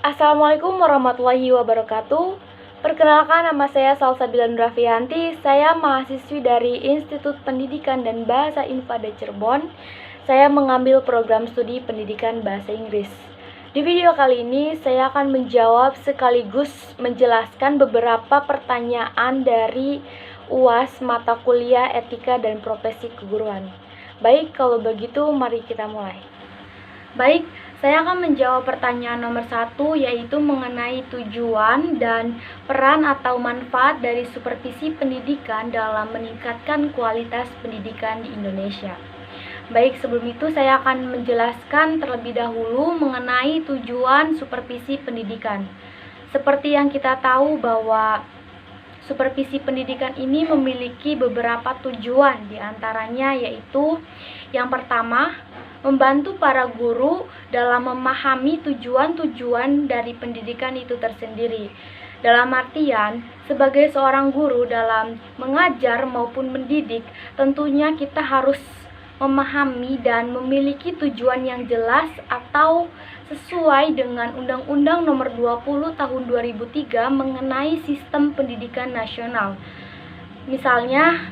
Assalamualaikum warahmatullahi wabarakatuh. Perkenalkan, nama saya Salsabila Nurafianti. Saya mahasiswi dari Institut Pendidikan dan Bahasa Infada Cirebon. Saya mengambil program studi pendidikan bahasa Inggris. Di video kali ini saya akan menjawab sekaligus menjelaskan beberapa pertanyaan dari UAS mata kuliah Etika dan Profesi Keguruan. Baik, kalau begitu mari kita mulai. Baik, saya akan menjawab pertanyaan nomor 1, yaitu mengenai tujuan dan peran atau manfaat dari supervisi pendidikan dalam meningkatkan kualitas pendidikan di Indonesia. Baik, sebelum itu saya akan menjelaskan terlebih dahulu mengenai tujuan supervisi pendidikan. Seperti yang kita tahu bahwa supervisi pendidikan ini memiliki beberapa tujuan, diantaranya yaitu yang pertama, membantu para guru dalam memahami tujuan-tujuan dari pendidikan itu tersendiri. Dalam artian, sebagai seorang guru dalam mengajar maupun mendidik, tentunya kita harus memahami dan memiliki tujuan yang jelas atau sesuai dengan Undang-Undang Nomor 20 Tahun 2003 mengenai Sistem Pendidikan Nasional. Misalnya,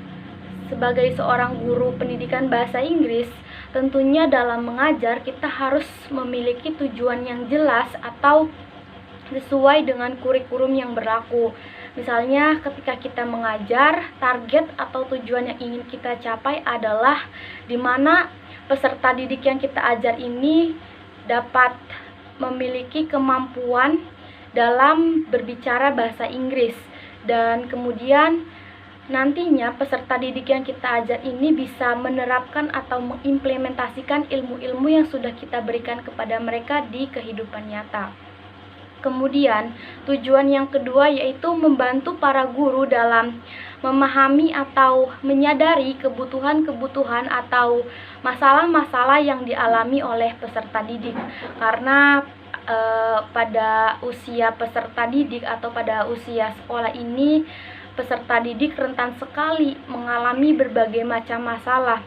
sebagai seorang guru pendidikan bahasa Inggris, tentunya dalam mengajar kita harus memiliki tujuan yang jelas atau sesuai dengan kurikulum yang berlaku. Misalnya ketika kita mengajar, target atau tujuan yang ingin kita capai adalah di mana peserta didik yang kita ajar ini dapat memiliki kemampuan dalam berbicara bahasa Inggris, dan kemudian nantinya peserta didik yang kita ajar ini bisa menerapkan atau mengimplementasikan ilmu-ilmu yang sudah kita berikan kepada mereka di kehidupan nyata. Kemudian, tujuan yang kedua yaitu membantu para guru dalam memahami atau menyadari kebutuhan-kebutuhan atau masalah-masalah yang dialami oleh peserta didik. Karena pada usia peserta didik atau pada usia sekolah ini, peserta didik rentan sekali mengalami berbagai macam masalah,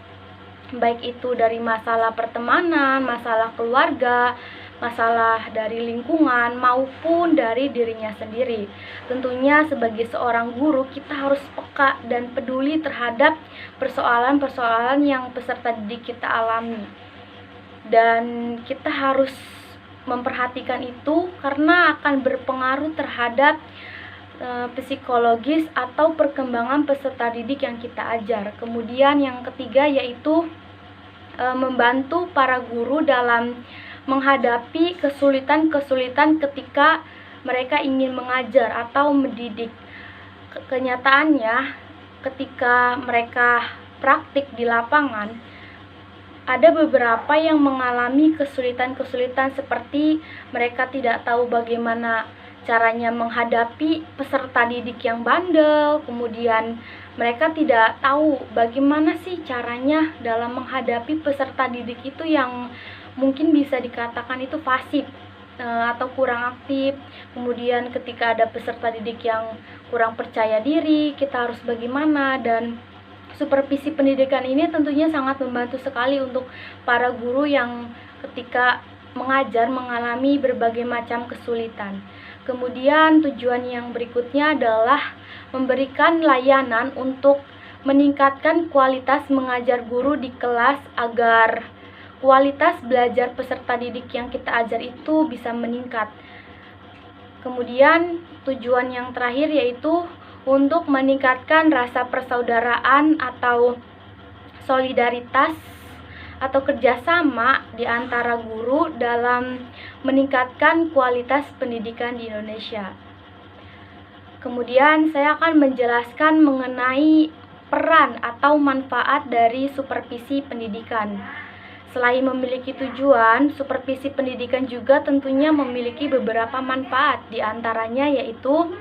baik itu dari masalah pertemanan, masalah keluarga, masalah dari lingkungan, maupun dari dirinya sendiri. Tentunya sebagai seorang guru kita harus peka dan peduli terhadap persoalan-persoalan yang peserta didik kita alami, dan kita harus memperhatikan itu karena akan berpengaruh terhadap psikologis atau perkembangan peserta didik yang kita ajar. Kemudian yang ketiga yaitu membantu para guru dalam menghadapi kesulitan-kesulitan ketika mereka ingin mengajar atau mendidik. Kenyataannya, ketika mereka praktik di lapangan, ada beberapa yang mengalami kesulitan-kesulitan seperti mereka tidak tahu bagaimana caranya menghadapi peserta didik yang bandel, kemudian mereka tidak tahu bagaimana sih caranya dalam menghadapi peserta didik itu yang mungkin bisa dikatakan itu pasif atau kurang aktif. Kemudian ketika ada peserta didik yang kurang percaya diri, kita harus bagaimana, dan supervisi pendidikan ini tentunya sangat membantu sekali untuk para guru yang ketika mengajar mengalami berbagai macam kesulitan. Kemudian tujuan yang berikutnya adalah memberikan layanan untuk meningkatkan kualitas mengajar guru di kelas agar kualitas belajar peserta didik yang kita ajar itu bisa meningkat. Kemudian tujuan yang terakhir yaitu untuk meningkatkan rasa persaudaraan atau solidaritas atau kerjasama di antara guru dalam meningkatkan kualitas pendidikan di Indonesia. Kemudian saya akan menjelaskan mengenai peran atau manfaat dari supervisi pendidikan. Selain memiliki tujuan, supervisi pendidikan juga tentunya memiliki beberapa manfaat, diantaranya yaitu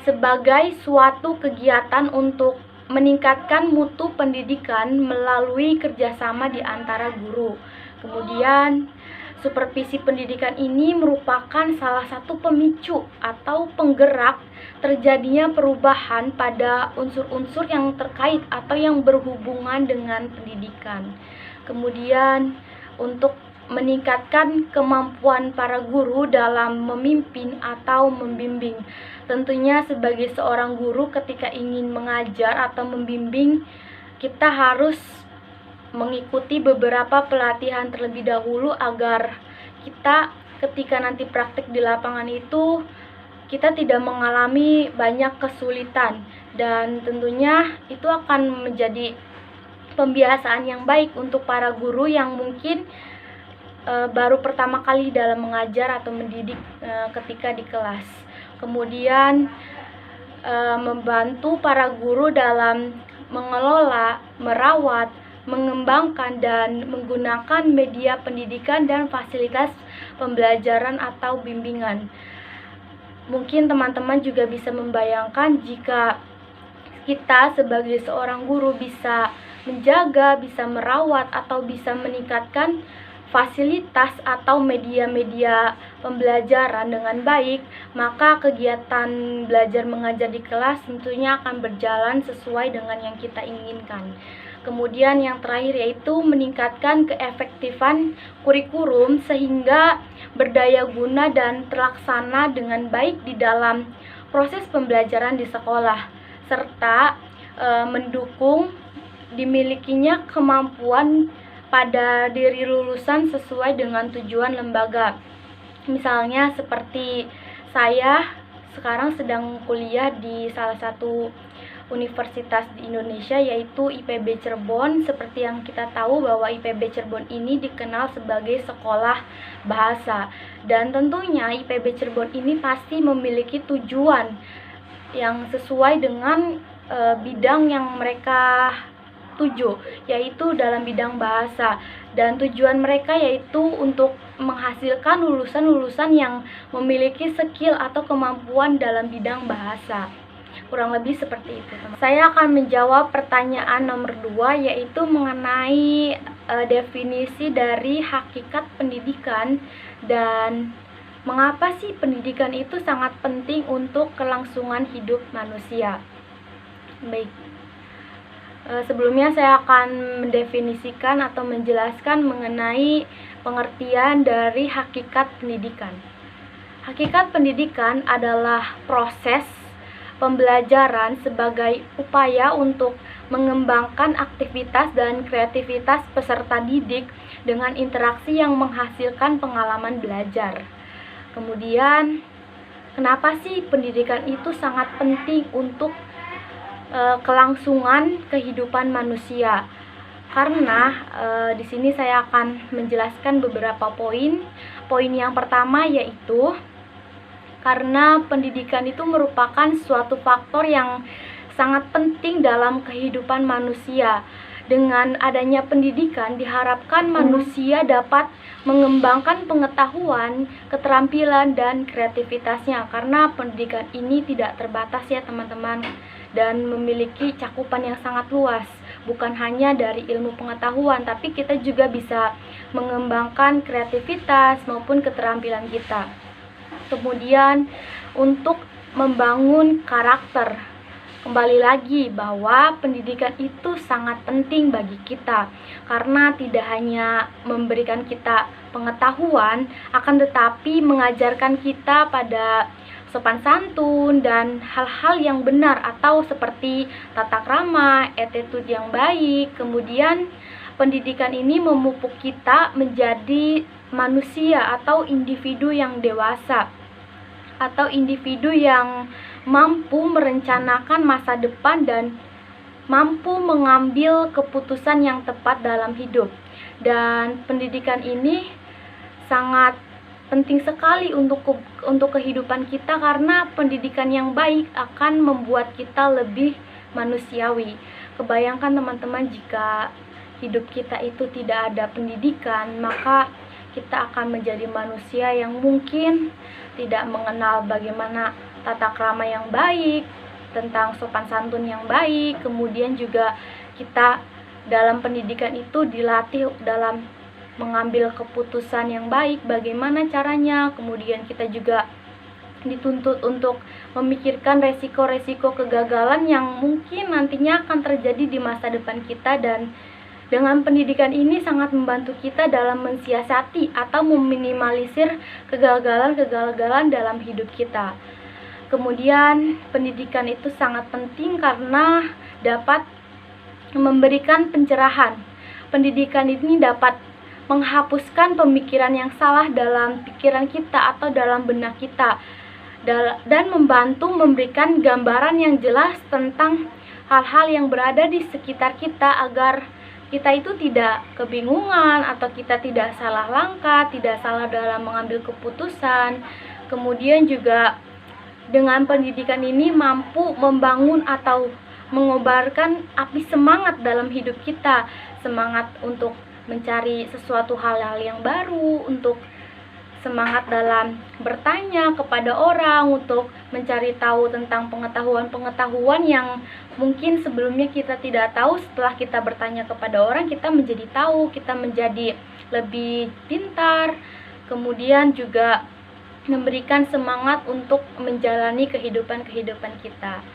sebagai suatu kegiatan untuk meningkatkan mutu pendidikan melalui kerjasama di antara guru. Kemudian, supervisi pendidikan ini merupakan salah satu pemicu atau penggerak terjadinya perubahan pada unsur-unsur yang terkait atau yang berhubungan dengan pendidikan. Kemudian, untuk meningkatkan kemampuan para guru dalam memimpin atau membimbing. Tentunya sebagai seorang guru ketika ingin mengajar atau membimbing, kita harus mengikuti beberapa pelatihan terlebih dahulu agar kita ketika nanti praktik di lapangan itu kita tidak mengalami banyak kesulitan, dan tentunya itu akan menjadi pembiasaan yang baik untuk para guru yang mungkin baru pertama kali dalam mengajar atau mendidik ketika di kelas. Kemudian membantu para guru dalam mengelola, merawat, mengembangkan dan menggunakan media pendidikan dan fasilitas pembelajaran atau bimbingan. Mungkin teman-teman juga bisa membayangkan jika kita sebagai seorang guru bisa menjaga, bisa merawat, atau bisa meningkatkan fasilitas atau media-media pembelajaran dengan baik, maka kegiatan belajar mengajar di kelas tentunya akan berjalan sesuai dengan yang kita inginkan. Kemudian yang terakhir yaitu meningkatkan keefektifan kurikulum sehingga berdaya guna dan terlaksana dengan baik di dalam proses pembelajaran di sekolah, serta mendukung dimilikinya kemampuan pada diri lulusan sesuai dengan tujuan lembaga. Misalnya seperti saya sekarang sedang kuliah di salah satu universitas di Indonesia yaitu IPB Cirebon. Seperti yang kita tahu bahwa IPB Cirebon ini dikenal sebagai sekolah bahasa, dan tentunya IPB Cirebon ini pasti memiliki tujuan yang sesuai dengan bidang yang mereka tuju, yaitu dalam bidang bahasa, dan tujuan mereka yaitu untuk menghasilkan lulusan-lulusan yang memiliki skill atau kemampuan dalam bidang bahasa. Kurang lebih seperti itu. Saya akan menjawab pertanyaan nomor 2, yaitu mengenai definisi dari hakikat pendidikan dan mengapa sih pendidikan itu sangat penting untuk kelangsungan hidup manusia. Baik. Sebelumnya saya akan mendefinisikan atau menjelaskan mengenai pengertian dari hakikat pendidikan. Hakikat pendidikan adalah proses pembelajaran sebagai upaya untuk mengembangkan aktivitas dan kreativitas peserta didik dengan interaksi yang menghasilkan pengalaman belajar. Kemudian, kenapa sih pendidikan itu sangat penting untuk kelangsungan kehidupan manusia? Karena di sini saya akan menjelaskan beberapa poin. Poin yang pertama yaitu karena pendidikan itu merupakan suatu faktor yang sangat penting dalam kehidupan manusia. Dengan adanya pendidikan diharapkan manusia dapat mengembangkan pengetahuan, keterampilan, dan kreativitasnya, karena pendidikan ini tidak terbatas ya teman-teman, dan memiliki cakupan yang sangat luas. Bukan hanya dari ilmu pengetahuan, tapi kita juga bisa mengembangkan kreativitas maupun keterampilan kita. Kemudian untuk membangun karakter, kembali lagi bahwa pendidikan itu sangat penting bagi kita, karena tidak hanya memberikan kita pengetahuan, akan tetapi mengajarkan kita pada sopan santun dan hal-hal yang benar, atau seperti tata krama, attitude yang baik. Kemudian pendidikan ini memupuk kita menjadi manusia atau individu yang dewasa, atau individu yang mampu merencanakan masa depan dan mampu mengambil keputusan yang tepat dalam hidup. Dan pendidikan ini sangat penting sekali untuk kehidupan kita, karena pendidikan yang baik akan membuat kita lebih manusiawi. Kebayangkan teman-teman, jika hidup kita itu tidak ada pendidikan, maka kita akan menjadi manusia yang mungkin tidak mengenal bagaimana tata krama yang baik, tentang sopan santun yang baik. Kemudian juga kita dalam pendidikan itu dilatih dalam mengambil keputusan yang baik, bagaimana caranya. Kemudian kita juga dituntut untuk memikirkan resiko-resiko kegagalan yang mungkin nantinya akan terjadi di masa depan kita, dan Dengan pendidikan ini sangat membantu kita dalam mensiasati atau meminimalisir kegagalan-kegagalan dalam hidup kita. Kemudian, pendidikan itu sangat penting karena dapat memberikan pencerahan. Pendidikan ini dapat menghapuskan pemikiran yang salah dalam pikiran kita atau dalam benak kita, dan membantu memberikan gambaran yang jelas tentang hal-hal yang berada di sekitar kita agar kita itu tidak kebingungan atau kita tidak salah langkah, tidak salah dalam mengambil keputusan. Kemudian juga dengan pendidikan ini mampu membangun atau mengobarkan api semangat dalam hidup kita, semangat untuk mencari sesuatu hal-hal yang baru, untuk semangat dalam bertanya kepada orang, untuk mencari tahu tentang pengetahuan-pengetahuan yang mungkin sebelumnya kita tidak tahu. Setelah kita bertanya kepada orang, kita menjadi tahu, kita menjadi lebih pintar. Kemudian juga memberikan semangat untuk menjalani kehidupan kita.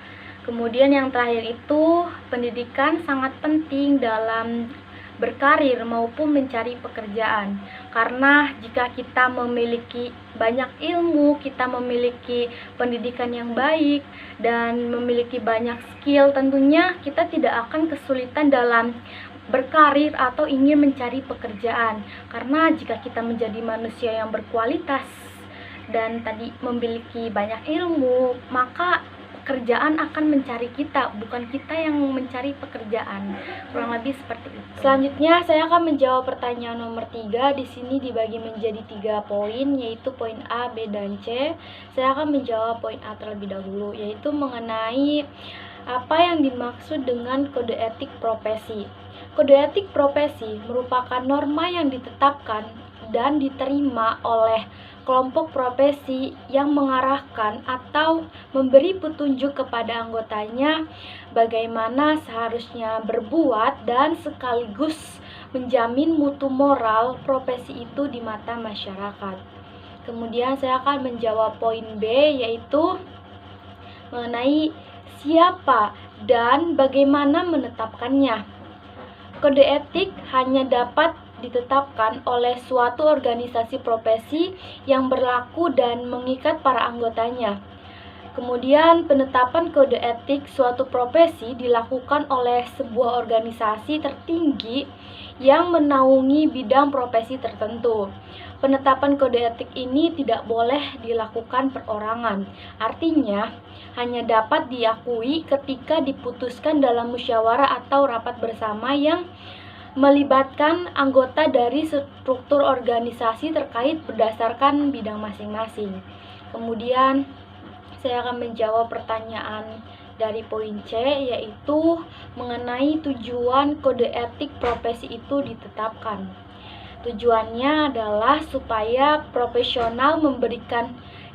Kemudian yang terakhir itu, pendidikan sangat penting dalam berkarir maupun mencari pekerjaan. Karena jika kita memiliki banyak ilmu, kita memiliki pendidikan yang baik dan memiliki banyak skill, tentunya kita tidak akan kesulitan dalam berkarir atau ingin mencari pekerjaan. Karena jika kita menjadi manusia yang berkualitas dan tadi memiliki banyak ilmu, maka pekerjaan akan mencari kita, bukan kita yang mencari pekerjaan. Kurang lebih seperti itu. Selanjutnya saya akan menjawab pertanyaan nomor 3. Di sini dibagi menjadi 3 poin, yaitu poin A, B, dan C. Saya akan menjawab poin A terlebih dahulu, yaitu mengenai apa yang dimaksud dengan kode etik profesi. Kode etik profesi merupakan norma yang ditetapkan dan diterima oleh kelompok profesi yang mengarahkan atau memberi petunjuk kepada anggotanya bagaimana seharusnya berbuat dan sekaligus menjamin mutu moral profesi itu di mata masyarakat. Kemudian saya akan menjawab poin B, yaitu mengenai siapa dan bagaimana menetapkannya. Kode etik hanya dapat ditetapkan oleh suatu organisasi profesi yang berlaku dan mengikat para anggotanya. Kemudian penetapan kode etik suatu profesi dilakukan oleh sebuah organisasi tertinggi yang menaungi bidang profesi tertentu. Penetapan kode etik ini tidak boleh dilakukan perorangan. Artinya, hanya dapat diakui ketika diputuskan dalam musyawarah atau rapat bersama yang melibatkan anggota dari struktur organisasi terkait berdasarkan bidang masing-masing. Kemudian saya akan menjawab pertanyaan dari poin C, yaitu mengenai tujuan kode etik profesi itu ditetapkan. Tujuannya adalah supaya profesional memberikan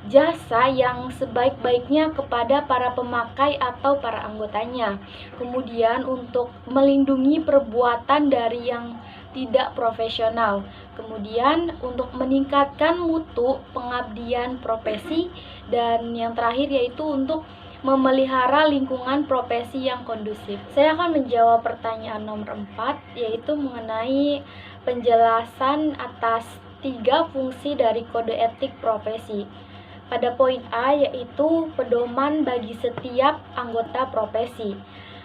jasa yang sebaik-baiknya kepada para pemakai atau para anggotanya. Kemudian untuk melindungi perbuatan dari yang tidak profesional. Kemudian untuk meningkatkan mutu pengabdian profesi, dan yang terakhir yaitu untuk memelihara lingkungan profesi yang kondusif. Saya akan menjawab pertanyaan nomor 4, yaitu mengenai penjelasan atas 3 fungsi dari kode etik profesi. Pada poin A, yaitu pedoman bagi setiap anggota profesi.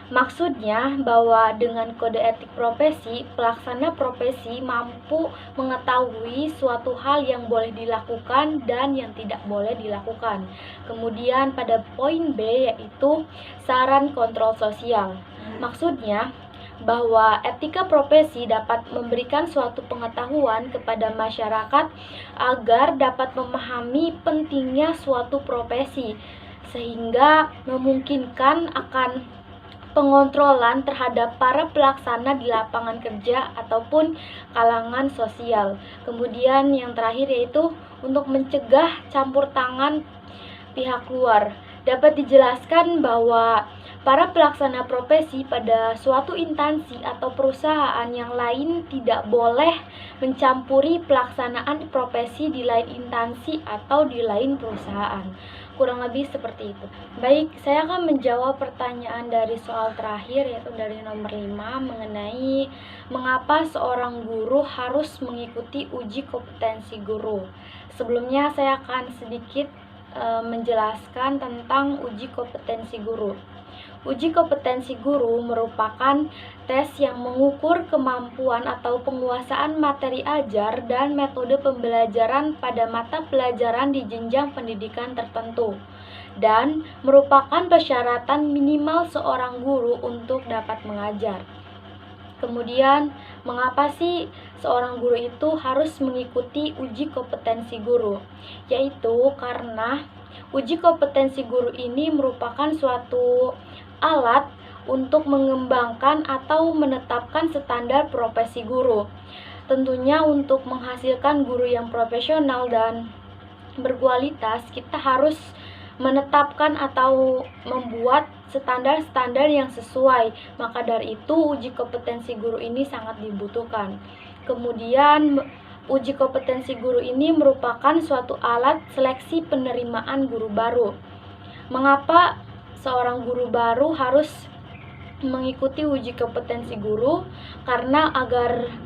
Maksudnya bahwa dengan kode etik profesi, pelaksana profesi mampu mengetahui suatu hal yang boleh dilakukan dan yang tidak boleh dilakukan. Kemudian pada poin B, yaitu saran kontrol sosial. Maksudnya bahwa etika profesi dapat memberikan suatu pengetahuan kepada masyarakat agar dapat memahami pentingnya suatu profesi, sehingga memungkinkan akan pengontrolan terhadap para pelaksana di lapangan kerja ataupun kalangan sosial. Kemudian yang terakhir yaitu untuk mencegah campur tangan pihak luar. Dapat dijelaskan bahwa para pelaksana profesi pada suatu instansi atau perusahaan yang lain tidak boleh mencampuri pelaksanaan profesi di lain instansi atau di lain perusahaan. Kurang lebih seperti itu. Baik, saya akan menjawab pertanyaan dari soal terakhir, yaitu dari nomor 5 mengenai mengapa seorang guru harus mengikuti uji kompetensi guru. Sebelumnya saya akan sedikit menjelaskan tentang uji kompetensi guru. Uji kompetensi guru merupakan tes yang mengukur kemampuan atau penguasaan materi ajar dan metode pembelajaran pada mata pelajaran di jenjang pendidikan tertentu, dan merupakan persyaratan minimal seorang guru untuk dapat mengajar. Kemudian, mengapa sih seorang guru itu harus mengikuti uji kompetensi guru? Yaitu karena uji kompetensi guru ini merupakan suatu alat untuk mengembangkan atau menetapkan standar profesi guru. Tentunya untuk menghasilkan guru yang profesional dan berkualitas, kita harus menetapkan atau membuat standar-standar yang sesuai. Maka dari itu uji kompetensi guru ini sangat dibutuhkan. Kemudian uji kompetensi guru ini merupakan suatu alat seleksi penerimaan guru baru. Mengapa seorang guru baru harus mengikuti uji kompetensi guru? Karena agar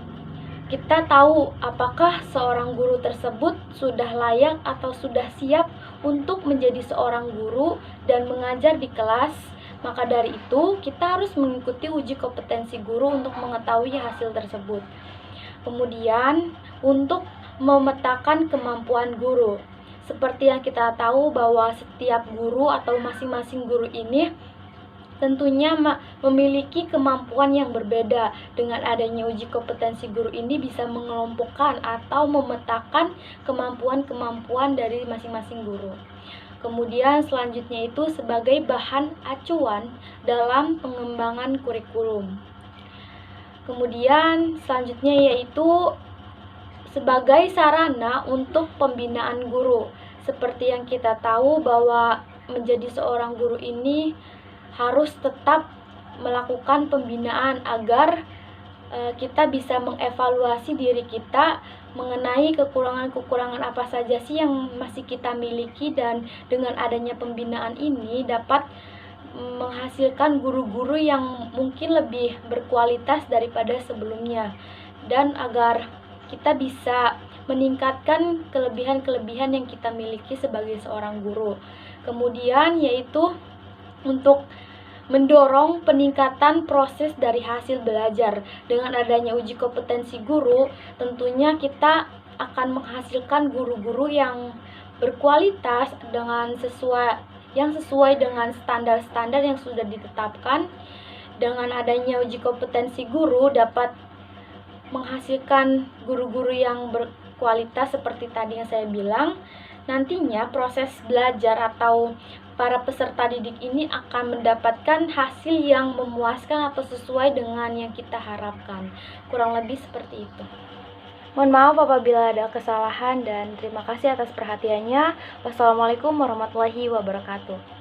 kita tahu apakah seorang guru tersebut sudah layak atau sudah siap untuk menjadi seorang guru dan mengajar di kelas. Maka dari itu, kita harus mengikuti uji kompetensi guru untuk mengetahui hasil tersebut. Kemudian, untuk memetakan kemampuan guru. Seperti yang kita tahu bahwa setiap guru atau masing-masing guru ini tentunya memiliki kemampuan yang berbeda. Dengan adanya uji kompetensi guru ini bisa mengelompokkan atau memetakan kemampuan-kemampuan dari masing-masing guru. Kemudian selanjutnya itu sebagai bahan acuan dalam pengembangan kurikulum. Kemudian selanjutnya yaitu sebagai sarana untuk pembinaan guru. Seperti yang kita tahu bahwa menjadi seorang guru ini harus tetap melakukan pembinaan agar kita bisa mengevaluasi diri kita mengenai kekurangan-kekurangan apa saja sih yang masih kita miliki, dan dengan adanya pembinaan ini dapat menghasilkan guru-guru yang mungkin lebih berkualitas daripada sebelumnya, dan agar kita bisa meningkatkan kelebihan-kelebihan yang kita miliki sebagai seorang guru. Kemudian yaitu untuk mendorong peningkatan proses dari hasil belajar. Dengan adanya uji kompetensi guru, tentunya kita akan menghasilkan guru-guru yang berkualitas dengan sesuai dengan standar-standar yang sudah ditetapkan. Dengan adanya uji kompetensi guru dapat menghasilkan guru-guru yang berkualitas seperti tadi yang saya bilang. Nantinya proses belajar atau para peserta didik ini akan mendapatkan hasil yang memuaskan atau sesuai dengan yang kita harapkan. Kurang lebih seperti itu. Mohon maaf apabila ada kesalahan dan terima kasih atas perhatiannya. Wassalamualaikum warahmatullahi wabarakatuh.